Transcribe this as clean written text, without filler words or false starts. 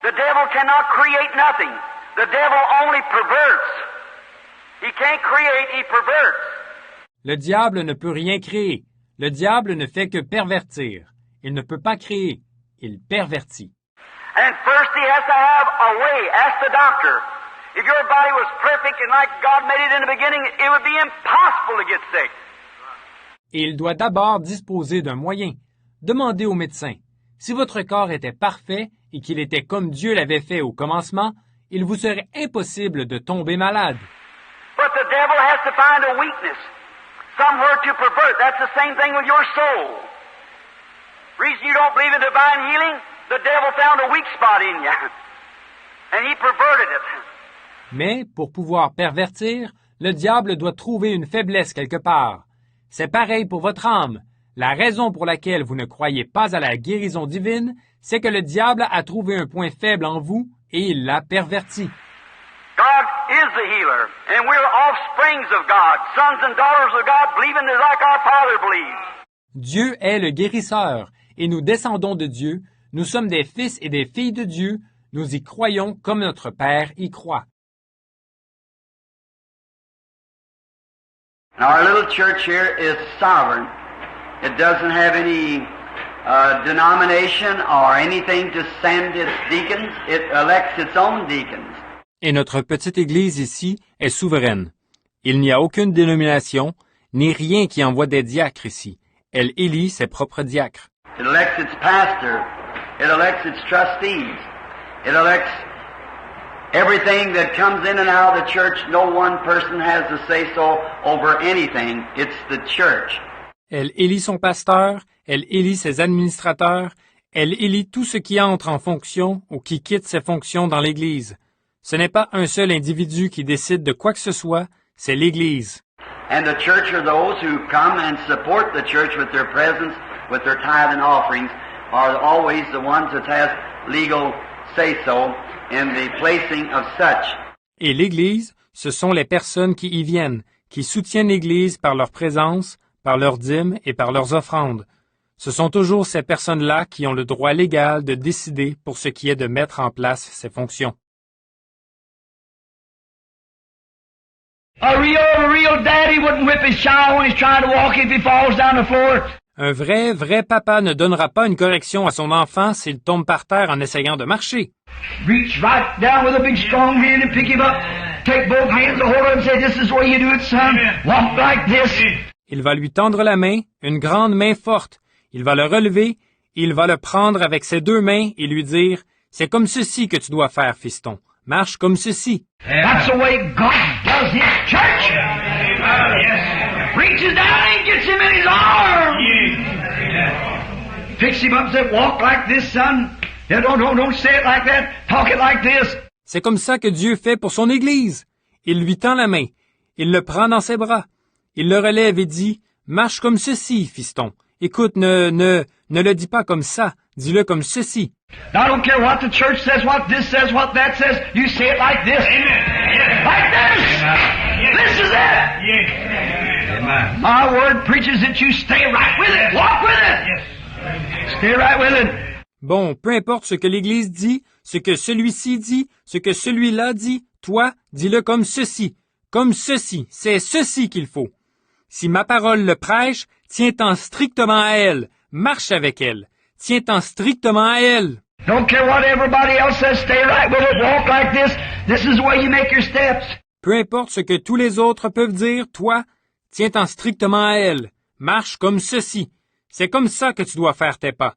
The devil cannot create nothing. The devil only perverts. He can't create, he perverts. Le diable ne peut rien créer. Le diable ne fait que pervertir. Il ne peut pas créer. Il pervertit. And first he has to have a way. Ask the doctor. If your body was perfect and like God made it in the beginning, it would be impossible to get sick. Et il doit d'abord disposer d'un moyen. Demandez au médecin. Si votre corps était parfait et qu'il était comme Dieu l'avait fait au commencement, il vous serait impossible de tomber malade. But the devil has to find a weakness, somewhere to pervert. That's the same thing with your soul. Reason you don't believe in divine healing, the devil found a weak spot in you, and he perverted it. Mais, pour pouvoir pervertir, le diable doit trouver une faiblesse quelque part. C'est pareil pour votre âme. La raison pour laquelle vous ne croyez pas à la guérison divine, c'est que le diable a trouvé un point faible en vous et il l'a perverti. God is the healer, and we're offsprings of God, sons and daughters of God, believing like our Father believes. Dieu est le guérisseur, et nous descendons de Dieu, nous sommes des fils et des filles de Dieu, nous y croyons comme notre Père y croit. Our little church here is sovereign. It doesn't have any denomination or anything to send its deacons. It elects its own deacons. Et notre petite Église ici est souveraine. Il n'y a aucune dénomination, ni rien qui envoie des diacres ici. Elle élit ses propres diacres. It elects its pastor. It elects its trustees. It elects everything that comes in and out of the church. No one person has to say so over anything. It's the church. Elle élit son pasteur, elle élit ses administrateurs, elle élit tout ce qui entre en fonction ou qui quitte ses fonctions dans l'Église. Ce n'est pas un seul individu qui décide de quoi que ce soit, c'est l'Église. And the church are those who come and support the church with their presence, with their tithe and offerings, are always the ones that has legal say-so in the placing of such. Et l'Église, ce sont les personnes qui y viennent, qui soutiennent l'Église par leur présence, par leurs dîmes et par leurs offrandes. Ce sont toujours ces personnes-là qui ont le droit légal de décider pour ce qui est de mettre en place ces fonctions. A real daddy wouldn't whip his child when he's trying to walk if he falls down the floor. Un vrai papa ne donnera pas une correction à son enfant s'il tombe par terre en essayant de marcher. Reach right down with a big strong hand and pick him up. Take both hands and hold him and say, "This is the way you do it, son. Walk like this." Il va lui tendre la main, une grande main forte. Il va le relever, il va le prendre avec ses deux mains et lui dire, « C'est comme ceci que tu dois faire, fiston. Marche comme ceci. » That's the way God does his church. Reaches down and gets him in his arms. Picks him up and says, "Walk like this, son. Yeah, don't say it like that. Talk it like this." C'est comme ça que Dieu fait pour son Église. Il lui tend la main. Il le prend dans ses bras. Il le relève et dit, « Marche comme ceci, fiston. Écoute, ne le dis pas comme ça. Dis-le comme ceci. » Now, I don't care what the church says, what this says, what that says. You say it like this. Like this. This is it. My word preaches that you stay right with it. Walk with it. Stay right with it. Bon, peu importe ce que l'Église dit, ce que celui-ci dit, ce que celui-là dit, toi, dis-le comme ceci. Comme ceci. C'est ceci qu'il faut. Si ma parole le prêche, tiens-t'en strictement à elle. Marche avec elle. Tiens-t'en strictement à elle. Don't care what everybody else says, stay right with it, walk like this. This is the way you make your steps. Peu importe ce que tous les autres peuvent dire, toi, tiens-t'en strictement à elle. Marche comme ceci. C'est comme ça que tu dois faire tes pas.